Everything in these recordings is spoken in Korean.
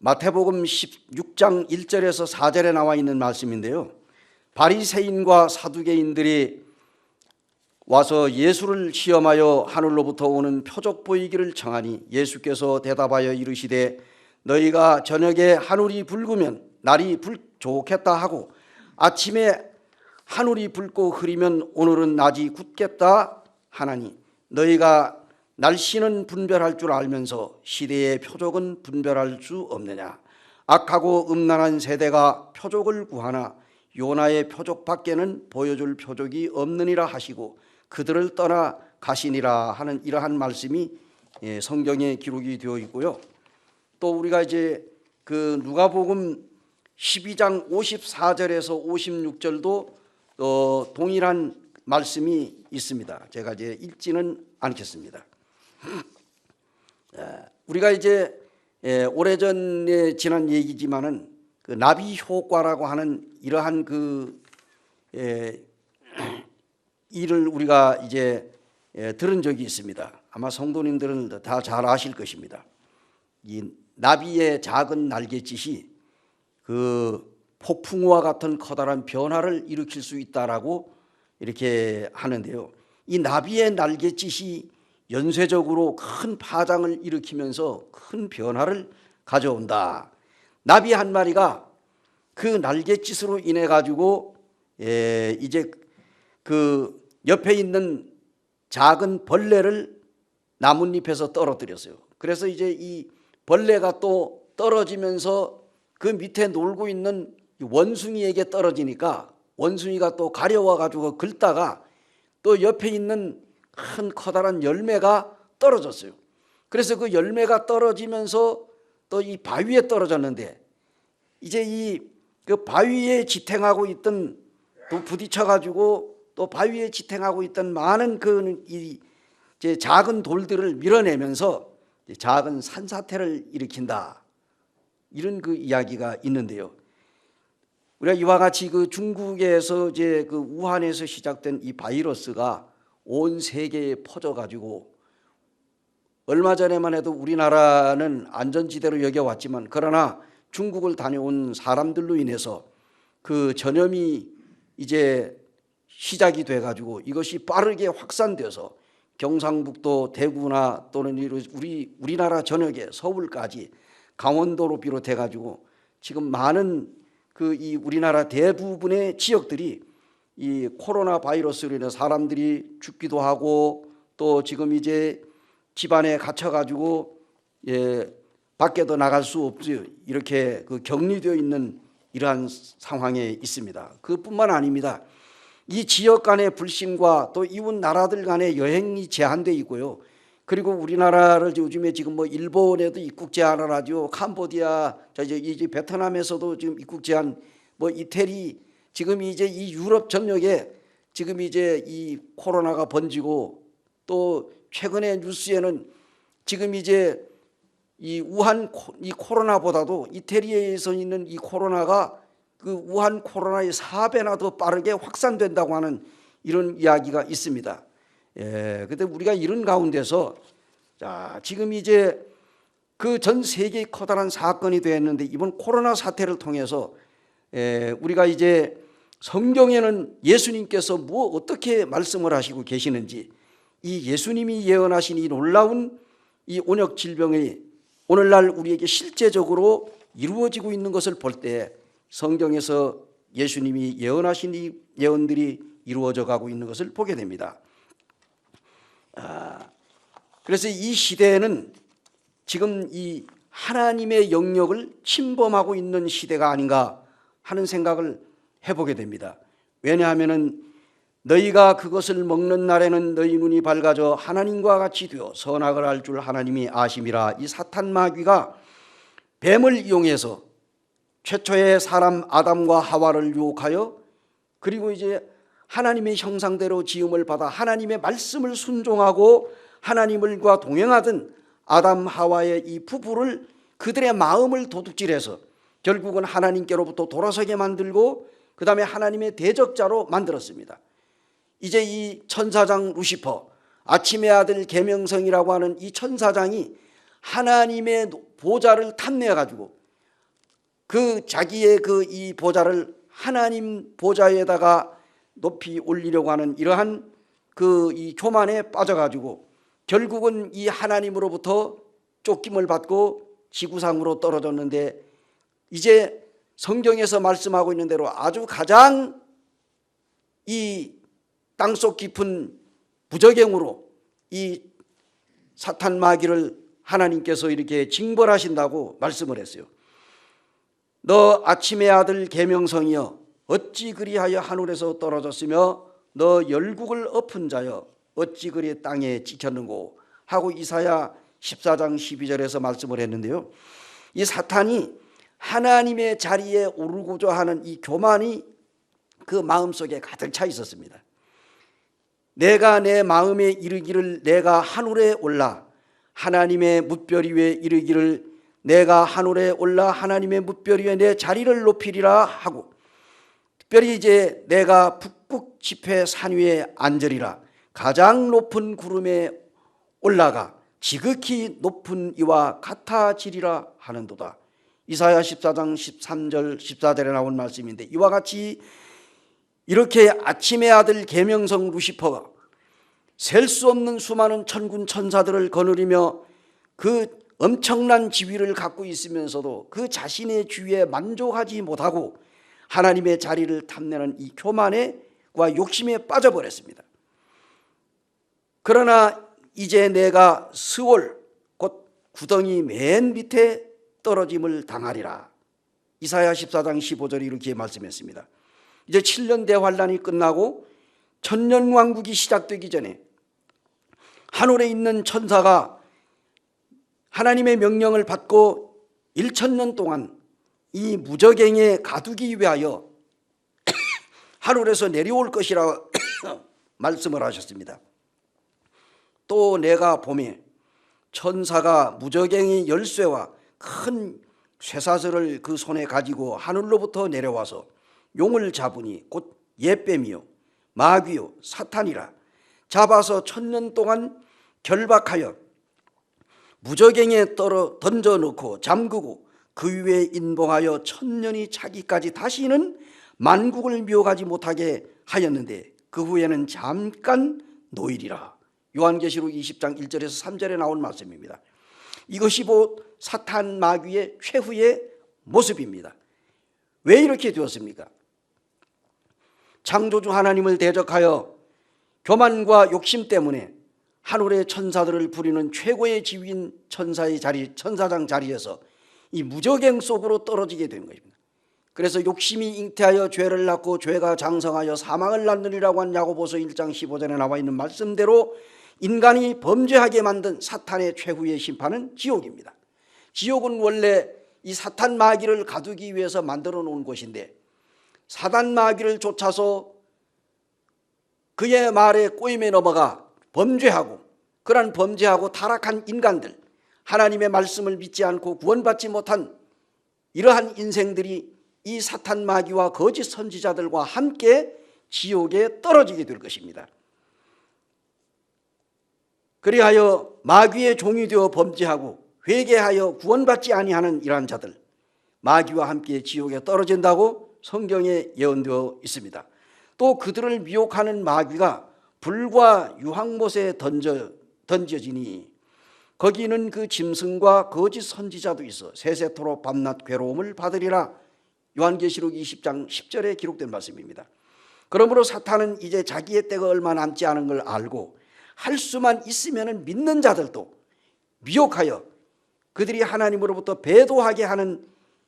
마태복음 16장 1절에서 4절에 나와 있는 말씀인데요. 바리새인과 사두개인들이 와서 예수를 시험하여 하늘로부터 오는 표적 보이기를 청하니 예수께서 대답하여 이르시되 너희가 저녁에 하늘이 붉으면 날이 좋겠다 하고 아침에 하늘이 붉고 흐리면 오늘은 낮이 굳겠다 하나니 너희가 날씨는 분별할 줄 알면서 시대의 표적은 분별할 수 없느냐. 악하고 음란한 세대가 표적을 구하나 요나의 표적 밖에는 보여줄 표적이 없느니라 하시고 그들을 떠나 가시니라 하는 이러한 말씀이 성경에 기록이 되어 있고요. 또 우리가 이제 그 누가복음 12장 54절에서 56절도 동일한 말씀이 있습니다. 제가 이제 읽지는 않겠습니다. 우리가 이제 오래전에 지난 얘기지만은 그 나비 효과라고 하는 이러한 그 일을 우리가 이제 들은 적이 있습니다. 아마 성도님들은 다 잘 아실 것입니다. 이 나비의 작은 날갯짓이 그 폭풍우와 같은 커다란 변화를 일으킬 수 있다라고 이렇게 하는데요. 이 나비의 날갯짓이 연쇄적으로 큰 파장을 일으키면서 큰 변화를 가져온다. 나비 한 마리가 그 날갯짓으로 인해 가지고 이제 그 옆에 있는 작은 벌레를 나뭇잎에서 떨어뜨렸어요. 그래서 이제 이 벌레가 또 떨어지면서 그 밑에 놀고 있는 원숭이에게 떨어지니까 원숭이가 또 가려워 가지고 긁다가 또 옆에 있는 큰 커다란 열매가 떨어졌어요. 그래서 그 열매가 떨어지면서 또 이 바위에 떨어졌는데 이제 이 그 바위에 지탱하고 있던 또 부딪혀 가지고 또 바위에 지탱하고 있던 많은 그 이 작은 돌들을 밀어내면서 작은 산사태를 일으킨다. 이런 그 이야기가 있는데요. 우리가 이와 같이 그 중국에서 이제 그 우한에서 시작된 이 바이러스가 온 세계에 퍼져가지고 얼마 전에만 해도 우리나라는 안전지대로 여겨왔지만 그러나 중국을 다녀온 사람들로 인해서 그 전염이 이제 시작이 돼가지고 이것이 빠르게 확산돼서 경상북도 대구나 또는 우리나라 전역에 서울까지 강원도로 비롯해가지고 지금 많은 그 이 우리나라 대부분의 지역들이 이 코로나 바이러스로 인해 사람들이 죽기도 하고 또 지금 이제 집안에 갇혀가지고 밖에도 나갈 수 없지 이렇게 그 격리되어 있는 이러한 상황에 있습니다. 그뿐만 아닙니다. 이 지역 간의 불신과 또 이웃 나라들 간의 여행이 제한되어 있고요. 그리고 우리나라를 요즘에 지금 뭐 일본에도 입국 제한을 하죠. 캄보디아, 이제 베트남에서도 지금 입국 제한, 뭐 이태리, 지금 이제 이 유럽 전역에 지금 이제 이 코로나가 번지고 또 최근에 뉴스에는 지금 이제 이 우한 이 코로나보다도 이태리에서 있는 이 코로나가 그 우한 코로나의 4배나 더 빠르게 확산된다고 하는 이런 이야기가 있습니다. 근데 우리가 이런 가운데서 자, 지금 이제 그 전 세계의 커다란 사건이 되었는데 이번 코로나 사태를 통해서 우리가 이제 성경에는 예수님께서 뭐 어떻게 말씀을 하시고 계시는지 이 예수님이 예언하신 이 놀라운 이 온역 질병이 오늘날 우리에게 실제적으로 이루어지고 있는 것을 볼 때 성경에서 예수님이 예언하신 이 예언들이 이루어져 가고 있는 것을 보게 됩니다. 그래서 이 시대에는 지금 이 하나님의 영역을 침범하고 있는 시대가 아닌가 하는 생각을 해보게 됩니다. 왜냐하면 너희가 그것을 먹는 날에는 너희 눈이 밝아져 하나님과 같이 되어 선악을 알 줄 하나님이 아심이라. 이 사탄 마귀가 뱀을 이용해서 최초의 사람 아담과 하와를 유혹하여 그리고 이제 하나님의 형상대로 지음을 받아 하나님의 말씀을 순종하고 하나님과 동행하던 아담 하와의 이 부부를 그들의 마음을 도둑질해서 결국은 하나님께로부터 돌아서게 만들고 그 다음에 하나님의 대적자로 만들었습니다. 이제 이 천사장 루시퍼, 아침의 아들 계명성이라고 하는 이 천사장이 하나님의 보좌를 탐내어 가지고 그 자기의 그 이 보좌를 하나님 보좌에다가 높이 올리려고 하는 이러한 그 이 교만에 빠져가지고 결국은 이 하나님으로부터 쫓김을 받고 지구상으로 떨어졌는데, 이제 성경에서 말씀하고 있는 대로 아주 가장 이 땅속 깊은 부적행으로 이 사탄 마귀를 하나님께서 이렇게 징벌하신다고 말씀을 했어요. 너 아침의 아들 계명성이여 어찌 그리하여 하늘에서 떨어졌으며 너 열국을 엎은 자여 어찌 그리 땅에 찍혔는고 하고 이사야 14장 12절에서 말씀을 했는데요. 이 사탄이 하나님의 자리에 오르고자 하는 이 교만이 그 마음속에 가득 차 있었습니다. 내가 내 마음에 이르기를 내가 하늘에 올라 하나님의 뭇별 위에 이르기를 내가 하늘에 올라 하나님의 뭇별 위에 내 자리를 높이리라 하고, 특별히 이제 내가 북극 지폐 산 위에 앉으리라 가장 높은 구름에 올라가 지극히 높은 이와 같아지리라 하는도다. 이사야 14장 13절 14절에 나온 말씀인데, 이와 같이 이렇게 아침의 아들 계명성 루시퍼가 셀 수 없는 수많은 천군 천사들을 거느리며 그 엄청난 지위를 갖고 있으면서도 그 자신의 주위에 만족하지 못하고 하나님의 자리를 탐내는 이 교만과 욕심에 빠져버렸습니다. 그러나 이제 내가 스월 곧 구덩이 맨 밑에 떨어짐을 당하리라. 이사야 14장 15절이 이렇게 말씀했습니다. 이제 7년 대환란이 끝나고 천년왕국이 시작되기 전에 하늘에 있는 천사가 하나님의 명령을 받고 1000년 동안 이 무저갱에 가두기 위하여 하늘에서 내려올 것이라 말씀을 하셨습니다. 또 내가 보매 천사가 무저갱의 열쇠와 큰 쇠사슬을 그 손에 가지고 하늘로부터 내려와서 용을 잡으니 곧 옛뱀이요 마귀요 사탄이라 잡아서 1000년 동안 결박하여 무저갱에 던져놓고 잠그고 그 위에 인봉하여 1000년이 차기까지 다시는 만국을 미혹하지 못하게 하였는데 그 후에는 잠깐 노일이라. 요한계시록 20장 1절에서 3절에 나온 말씀입니다. 이것이 곧 사탄 마귀의 최후의 모습입니다. 왜 이렇게 되었습니까? 창조주 하나님을 대적하여 교만과 욕심 때문에 하늘의 천사들을 부리는 최고의 지위인 천사의 자리, 천사장 자리에서 이 무저갱 속으로 떨어지게 된 것입니다. 그래서 욕심이 잉태하여 죄를 낳고 죄가 장성하여 사망을 낳느니라고 한 야고보서 1장 15절에 나와 있는 말씀대로 인간이 범죄하게 만든 사탄의 최후의 심판은 지옥입니다. 지옥은 원래 이 사탄 마귀를 가두기 위해서 만들어 놓은 곳인데, 사단 마귀를 쫓아서 그의 말에 꼬임에 넘어가 범죄하고, 그러한 범죄하고 타락한 인간들, 하나님의 말씀을 믿지 않고 구원받지 못한 이러한 인생들이 이 사탄 마귀와 거짓 선지자들과 함께 지옥에 떨어지게 될 것입니다. 그리하여 마귀의 종이 되어 범죄하고 회개하여 구원받지 아니하는 이러한 자들, 마귀와 함께 지옥에 떨어진다고 성경에 예언되어 있습니다. 또 그들을 미혹하는 마귀가 불과 유황못에 던져지니 거기는 그 짐승과 거짓 선지자도 있어 세세토록 밤낮 괴로움을 받으리라. 요한계시록 20장 10절에 기록된 말씀입니다. 그러므로 사탄은 이제 자기의 때가 얼마 남지 않은 걸 알고 할 수만 있으면 믿는 자들도 미혹하여 그들이 하나님으로부터 배도하게 하는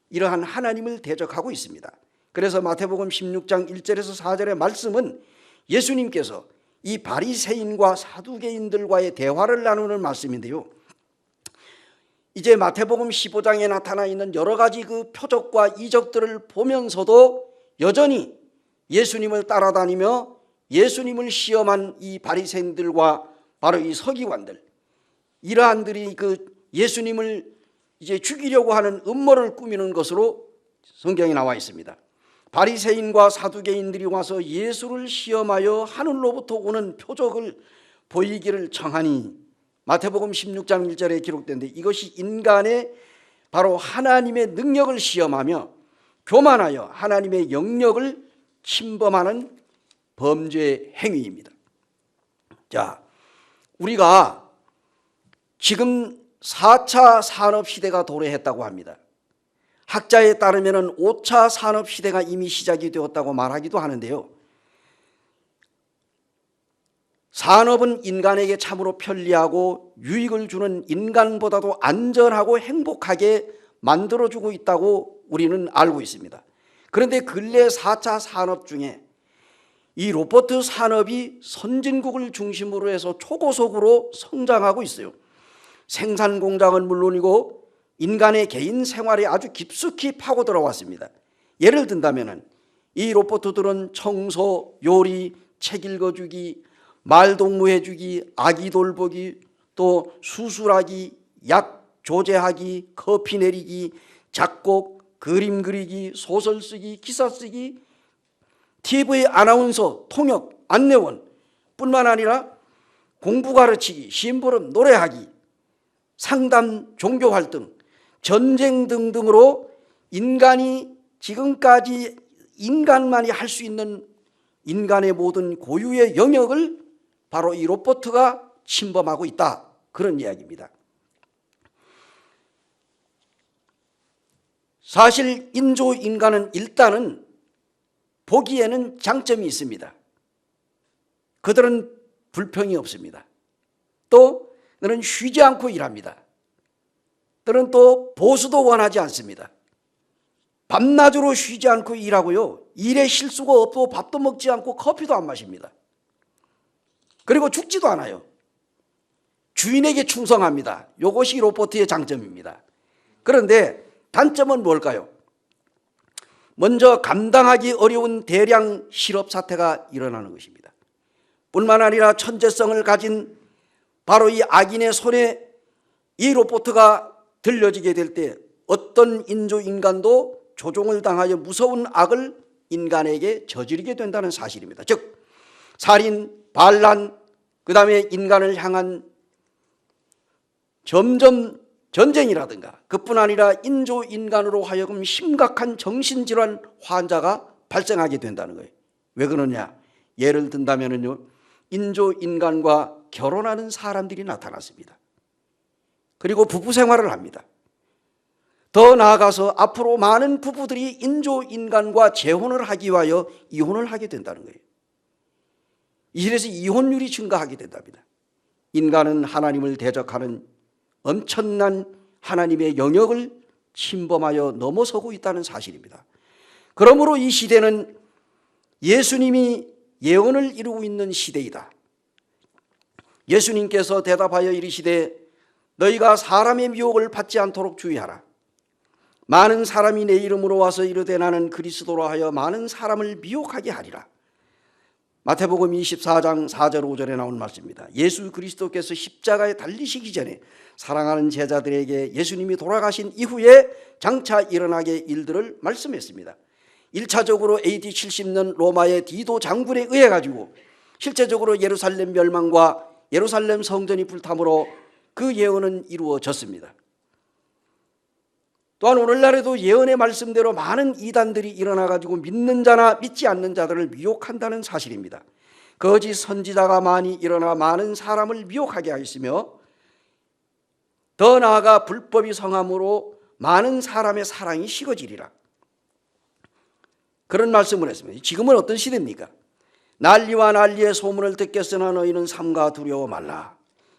이러한 하나님을 대적하고 있습니다. 그래서 마태복음 16장 1절에서 4절의 말씀은 예수님께서 이 바리새인과 사두개인들과의 대화를 나누는 말씀인데요, 이제 마태복음 15장에 나타나 있는 여러 가지 그 표적과 이적들을 보면서도 여전히 예수님을 따라다니며 예수님을 시험한 이 바리새인들과 바로 이 서기관들, 이러한들이 그 예수님을 이제 죽이려고 하는 음모를 꾸미는 것으로 성경에 나와 있습니다. 바리새인과 사두개인들이 와서 예수를 시험하여 하늘로부터 오는 표적을 보이기를 청하니, 마태복음 16장 1절에 기록된데, 이것이 인간의 바로 하나님의 능력을 시험하며 교만하여 하나님의 영역을 침범하는 범죄 행위입니다. 자, 우리가 지금 4차 산업시대가 도래했다고 합니다. 학자에 따르면 5차 산업시대가 이미 시작이 되었다고 말하기도 하는데요. 산업은 인간에게 참으로 편리하고 유익을 주는 인간보다도 안전하고 행복하게 만들어주고 있다고 우리는 알고 있습니다. 그런데 근래 4차 산업 중에 이 로봇 산업이 선진국을 중심으로 해서 초고속으로 성장하고 있어요. 생산 공장은 물론이고 인간의 개인 생활에 아주 깊숙이 파고 들어왔습니다. 예를 든다면 이 로봇들은 청소, 요리, 책 읽어주기, 말동무해주기, 아기 돌보기, 또 수술하기, 약 조제하기, 커피 내리기, 작곡, 그림 그리기, 소설 쓰기, 기사 쓰기, TV 아나운서, 통역, 안내원 뿐만 아니라 공부 가르치기, 심부름, 노래하기, 상담, 종교활동, 전쟁 등등으로 인간이 지금까지 인간만이 할 수 있는 인간의 모든 고유의 영역을 바로 이 로봇가 침범하고 있다, 그런 이야기입니다. 사실 인조인간은 일단은 보기에는 장점이 있습니다. 그들은 불평이 없습니다. 또 그들은 쉬지 않고 일합니다. 그들은 또 보수도 원하지 않습니다. 밤낮으로 쉬지 않고 일하고요, 일에 실수가 없고 밥도 먹지 않고 커피도 안 마십니다. 그리고 죽지도 않아요. 주인에게 충성합니다. 이것이 로봇의 장점입니다. 그런데 단점은 뭘까요? 먼저 감당하기 어려운 대량 실업 사태가 일어나는 것입니다. 뿐만 아니라 천재성을 가진 바로 이 악인의 손에 이 로봇가 들려지게 될 때 어떤 인조인간도 조종을 당하여 무서운 악을 인간에게 저지르게 된다는 사실입니다. 즉 살인, 반란, 그 다음에 인간을 향한 점점 전쟁이라든가, 그뿐 아니라 인조인간으로 하여금 심각한 정신질환 환자가 발생하게 된다는 거예요. 왜 그러냐? 예를 든다면요, 인조인간과 결혼하는 사람들이 나타났습니다. 그리고 부부 생활을 합니다. 더 나아가서 앞으로 많은 부부들이 인조인간과 재혼을 하기 위하여 이혼을 하게 된다는 거예요. 이래서 이혼율이 증가하게 된답니다. 인간은 하나님을 대적하는 엄청난 하나님의 영역을 침범하여 넘어서고 있다는 사실입니다. 그러므로 이 시대는 예수님이 예언을 이루고 있는 시대이다. 예수님께서 대답하여 이르시되 너희가 사람의 미혹을 받지 않도록 주의하라. 많은 사람이 내 이름으로 와서 이르되 나는 그리스도라 하여 많은 사람을 미혹하게 하리라. 마태복음 24장 4절 5절에 나온 말씀입니다. 예수 그리스도께서 십자가에 달리시기 전에 사랑하는 제자들에게 예수님이 돌아가신 이후에 장차 일어나게 일들을 말씀했습니다. 1차적으로 AD 70년 로마의 디도 장군에 의해 가지고 실제적으로 예루살렘 멸망과 예루살렘 성전이 불탐으로 그 예언은 이루어졌습니다. 또한 오늘날에도 예언의 말씀대로 많은 이단들이 일어나 가지고 믿는 자나 믿지 않는 자들을 미혹한다는 사실입니다. 거짓 선지자가 많이 일어나 많은 사람을 미혹하게 하였으며 더 나아가 불법이 성함으로 많은 사람의 사랑이 식어지리라. 그런 말씀을 했습니다. 지금은 어떤 시대입니까? 난리와 난리의 소문을 듣겠으나 너희는 삼가 두려워 말라.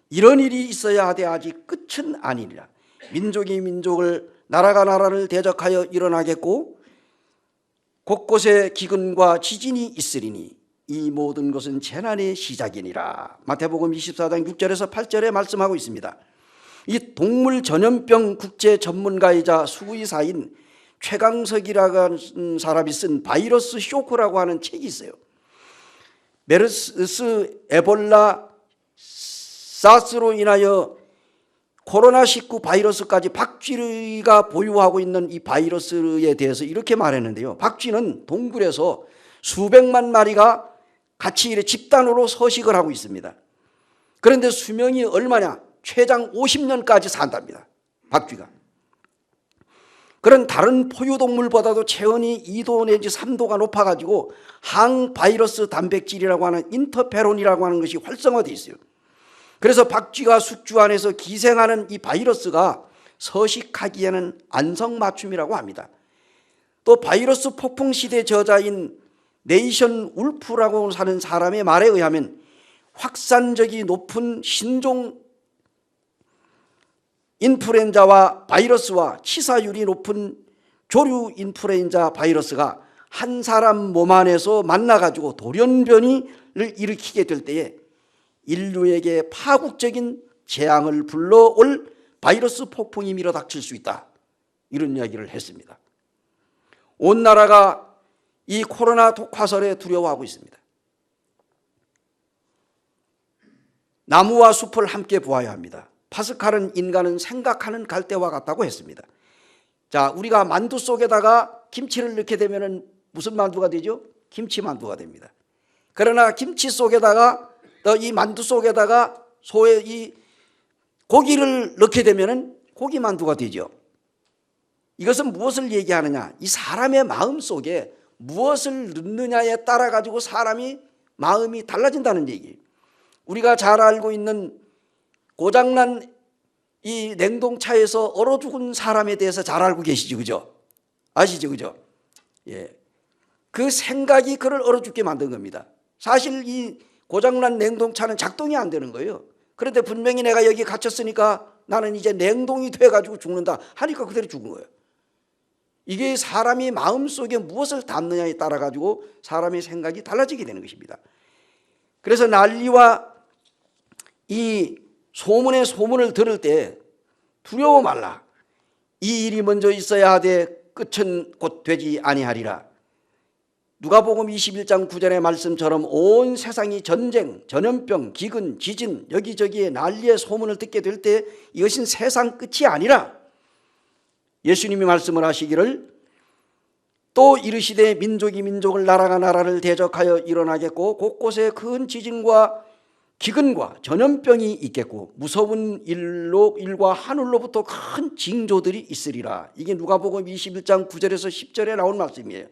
이런 일이 있어야 하되 아직 끝은 아니니라. 민족이 민족을, 나라가 나라를 대적하여 일어나겠고 곳곳에 기근과 지진이 있으리니 이 모든 것은 재난의 시작이니라. 마태복음 24장 6절에서 8절에 말씀하고 있습니다. 이 동물 전염병 국제 전문가이자 수의사인 최강석이라는 사람이 쓴 바이러스 쇼크라고 하는 책이 있어요. 메르스, 에볼라, 사스로 인하여 코로나19 바이러스까지 박쥐가 보유하고 있는 이 바이러스에 대해서 이렇게 말했는데요. 박쥐는 동굴에서 수백만 마리가 같이 이렇게 집단으로 서식을 하고 있습니다. 그런데 수명이 얼마냐? 최장 50년까지 산답니다. 박쥐가. 그런 다른 포유동물보다도 체온이 2도 내지 3도가 높아가지고 항바이러스 단백질이라고 하는 인터페론이라고 하는 것이 활성화되어 있어요. 그래서 박쥐가 숙주 안에서 기생하는 이 바이러스가 서식하기에는 안성맞춤이라고 합니다. 또 바이러스 폭풍 시대 저자인 네이션 울프라고 사는 사람의 말에 의하면 확산력이 높은 신종 인플루엔자와 바이러스와 치사율이 높은 조류 인플루엔자 바이러스가 한 사람 몸 안에서 만나가지고 돌연변이를 일으키게 될 때에 인류에게 파국적인 재앙을 불러올 바이러스 폭풍이 밀어닥칠 수 있다, 이런 이야기를 했습니다. 온 나라가 이 코로나 독화설에 두려워하고 있습니다. 나무와 숲을 함께 보아야 합니다. 파스칼은 인간은 생각하는 갈대와 같다고 했습니다. 자, 우리가 만두 속에다가 김치를 넣게 되면 무슨 만두가 되죠? 김치만두가 됩니다. 그러나 김치 속에다가 또 이 만두 속에다가 소의 이 고기를 넣게 되면 고기만두가 되죠. 이것은 무엇을 얘기하느냐? 이 사람의 마음 속에 무엇을 넣느냐에 따라 가지고 사람이 마음이 달라진다는 얘기예요. 우리가 잘 알고 있는 고장난 이 냉동차에서 얼어 죽은 사람에 대해서 잘 알고 계시죠, 그죠? 아시죠, 그죠? 예. 그 생각이 그를 얼어 죽게 만든 겁니다. 사실 이 고장난 냉동차는 작동이 안 되는 거예요. 그런데 분명히 내가 여기 갇혔으니까 나는 이제 냉동이 돼가지고 죽는다 하니까 그대로 죽은 거예요. 이게 사람이 마음속에 무엇을 담느냐에 따라 가지고 사람의 생각이 달라지게 되는 것입니다. 그래서 난리와 이 소문의 소문을 들을 때 두려워 말라. 이 일이 먼저 있어야 하되 끝은 곧 되지 아니하리라. 누가복음 21장 9절의 말씀처럼 온 세상이 전쟁, 전염병, 기근, 지진, 여기저기에 난리의 소문을 듣게 될 때 이것은 세상 끝이 아니라 예수님이 말씀을 하시기를 또 이르시되 민족이 민족을 나라가 나라를 대적하여 일어나겠고 곳곳에 큰 지진과 기근과 전염병이 있겠고 무서운 일과 하늘로부터 큰 징조들이 있으리라. 이게 누가복음 21장 9절에서 10절에 나온 말씀이에요.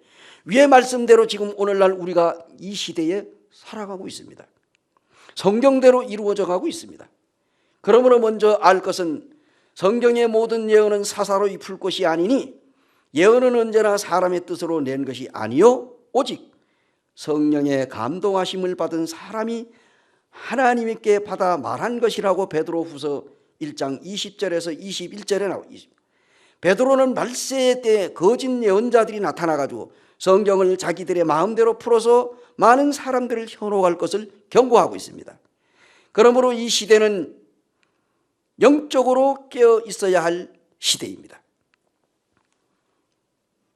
위의 말씀대로 지금 오늘날 우리가 이 시대에 살아가고 있습니다. 성경대로 이루어져 가고 있습니다. 그러므로 먼저 알 것은 성경의 모든 예언은 사사로이 풀 것이 아니니 예언은 언제나 사람의 뜻으로 낸 것이 아니요 오직 성령의 감동하심을 받은 사람이 하나님께 받아 말한 것이라고 베드로후서 1장 20절에서 21절에 나오고 있습니다. 베드로는 말세의 때에 거짓 예언자들이 나타나가지고 성경을 자기들의 마음대로 풀어서 많은 사람들을 현혹할 것을 경고하고 있습니다. 그러므로 이 시대는 영적으로 깨어 있어야 할 시대입니다.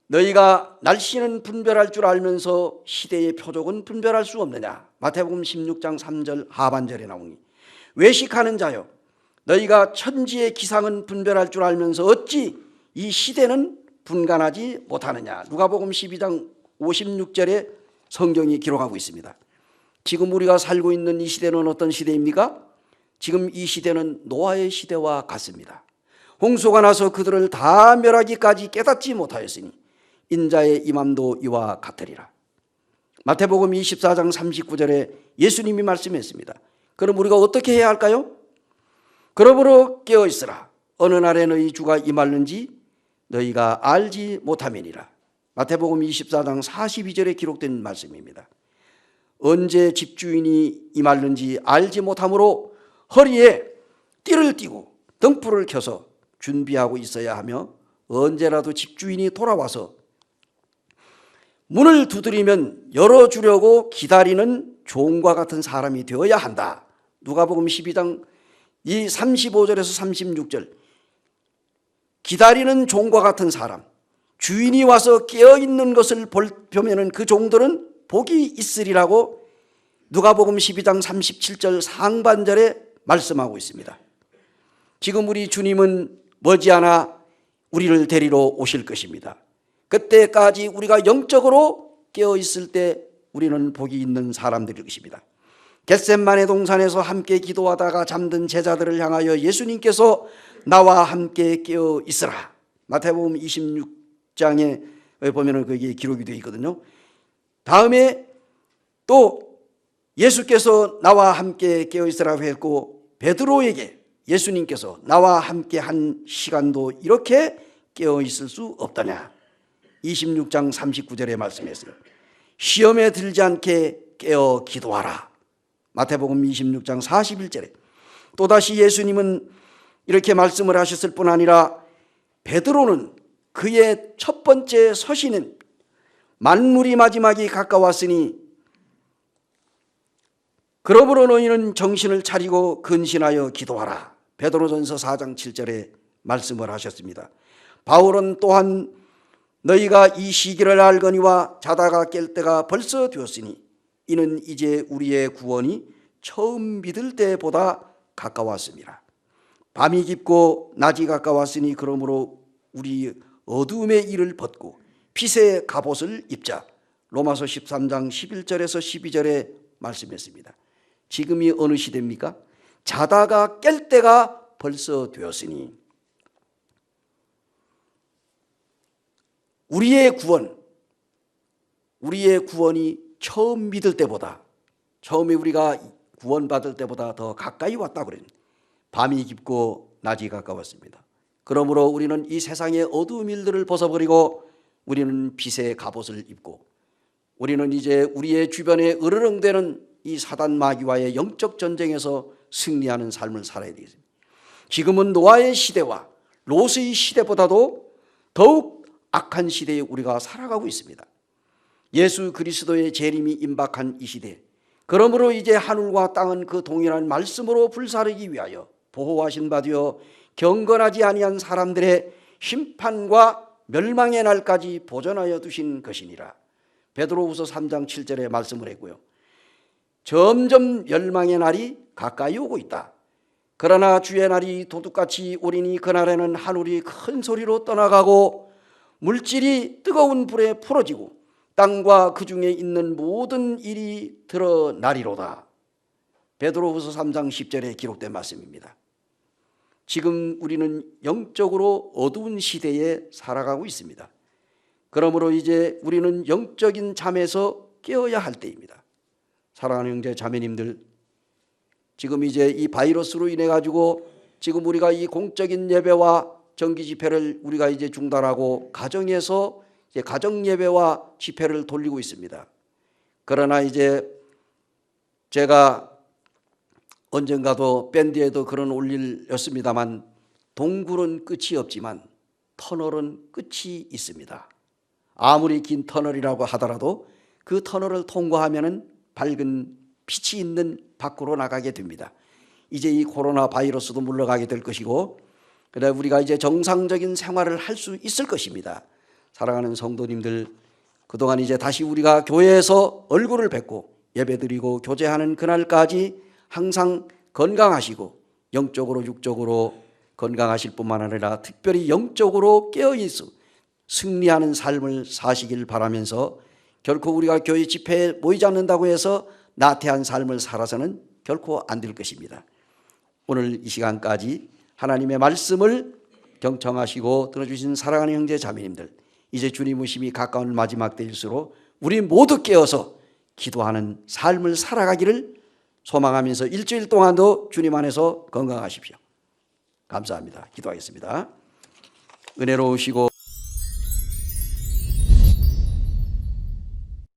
너희가 날씨는 분별할 줄 알면서 시대의 표적은 분별할 수 없느냐? 마태복음 16장 3절 하반절에 나오니 외식하는 자여 너희가 천지의 기상은 분별할 줄 알면서 어찌 이 시대는 분간하지 못하느냐? 누가복음 12장 56절에 성경이 기록하고 있습니다. 지금 우리가 살고 있는 이 시대는 어떤 시대입니까? 지금 이 시대는 노아의 시대와 같습니다. 홍수가 나서 그들을 다 멸하기까지 깨닫지 못하였으니 인자의 임함도 이와 같으리라. 마태복음 24장 39절에 예수님이 말씀했습니다. 그럼 우리가 어떻게 해야 할까요? 그러므로 깨어있으라. 어느 날에 너희 주가 임하는지 너희가 알지 못하면이라. 마태복음 24장 42절에 기록된 말씀입니다. 언제 집주인이 임하는지 알지 못하므로 허리에 띠를 띠고 등불을 켜서 준비하고 있어야 하며 언제라도 집주인이 돌아와서 문을 두드리면 열어주려고 기다리는 종과 같은 사람이 되어야 한다. 누가복음 12장 35절에서 36절. 기다리는 종과 같은 사람, 주인이 와서 깨어있는 것을 보면은 그 종들은 복이 있으리라고 누가복음 12장 37절 상반절에 말씀하고 있습니다. 지금 우리 주님은 머지않아 우리를 데리러 오실 것입니다. 그때까지 우리가 영적으로 깨어있을 때 우리는 복이 있는 사람들일 것입니다. 겟셋마네 동산에서 함께 기도하다가 잠든 제자들을 향하여 예수님께서 나와 함께 깨어 있으라. 마태복음 26장에 보면은 거기에 기록이 되어 있거든요. 다음에 또 예수께서 나와 함께 깨어 있으라고 했고, 베드로에게 예수님께서 나와 함께 한 시간도 이렇게 깨어 있을 수 없다냐. 26장 39절에 말씀했어요. 시험에 들지 않게 깨어 기도하라. 마태복음 26장 41절에 또다시 예수님은 이렇게 말씀을 하셨을 뿐 아니라 베드로는 그의 첫 번째 서신은 만물이 마지막이 가까웠으니 그러므로 너희는 정신을 차리고 근신하여 기도하라. 베드로전서 4장 7절에 말씀을 하셨습니다. 바울은 또한 너희가 이 시기를 알거니와 자다가 깰 때가 벌써 되었으니 이는 이제 우리의 구원이 처음 믿을 때보다 가까웠습니다. 밤이 깊고 낮이 가까웠으니 그러므로 우리 어두움의 일을 벗고 빛의 갑옷을 입자. 로마서 13장 11절에서 12절에 말씀했습니다. 지금이 어느 시대입니까? 자다가 깰 때가 벌써 되었으니 우리의 구원이 처음 믿을 때보다, 처음에 우리가 구원받을 때보다 더 가까이 왔다고 그래요. 밤이 깊고 낮이 가까웠습니다. 그러므로 우리는 이 세상의 어두운 일들을 벗어버리고 우리는 빛의 갑옷을 입고 우리는 이제 우리의 주변에 으르렁대는 이 사단 마귀와의 영적 전쟁에서 승리하는 삶을 살아야 되겠습니다. 지금은 노아의 시대와 롯의 시대보다도 더욱 악한 시대에 우리가 살아가고 있습니다. 예수 그리스도의 재림이 임박한 이 시대, 그러므로 이제 하늘과 땅은 그 동일한 말씀으로 불사르기 위하여 보호하신 바 되어 경건하지 아니한 사람들의 심판과 멸망의 날까지 보존하여 두신 것이니라. 베드로후서 3장 7절에 말씀을 했고요. 점점 멸망의 날이 가까이 오고 있다. 그러나 주의 날이 도둑같이 오리니 그날에는 하늘이 큰 소리로 떠나가고 물질이 뜨거운 불에 풀어지고 땅과 그 중에 있는 모든 일이 드러나리로다. 베드로후서 3장 10절에 기록된 말씀입니다. 지금 우리는 영적으로 어두운 시대에 살아가고 있습니다. 그러므로 이제 우리는 영적인 잠에서 깨어야 할 때입니다. 사랑하는 형제 자매님들, 지금 이제 이 바이러스로 인해 가지고 지금 우리가 이 공적인 예배와 정기 집회를 우리가 이제 중단하고 가정에서 이제 가정 예배와 집회를 돌리고 있습니다. 그러나 이제 제가 언젠가도 밴드에도 그런 올렸습니다만 동굴은 끝이 없지만 터널은 끝이 있습니다. 아무리 긴 터널이라고 하더라도 그 터널을 통과하면은 밝은 빛이 있는 밖으로 나가게 됩니다. 이제 이 코로나 바이러스도 물러가게 될 것이고, 그래 우리가 이제 정상적인 생활을 할 수 있을 것입니다. 사랑하는 성도님들, 그동안 이제 다시 우리가 교회에서 얼굴을 뵙고 예배드리고 교제하는 그날까지 항상 건강하시고 영적으로 육적으로 건강하실 뿐만 아니라 특별히 영적으로 깨어있어 승리하는 삶을 사시길 바라면서, 결코 우리가 교회 집회에 모이지 않는다고 해서 나태한 삶을 살아서는 결코 안 될 것입니다. 오늘 이 시간까지 하나님의 말씀을 경청하시고 들어주신 사랑하는 형제 자매님들, 이제 주님 오심이 가까운 마지막 때일수록 우리 모두 깨어서 기도하는 삶을 살아가기를 소망하면서 일주일 동안도 주님 안에서 건강하십시오. 감사합니다. 기도하겠습니다. 은혜로우시고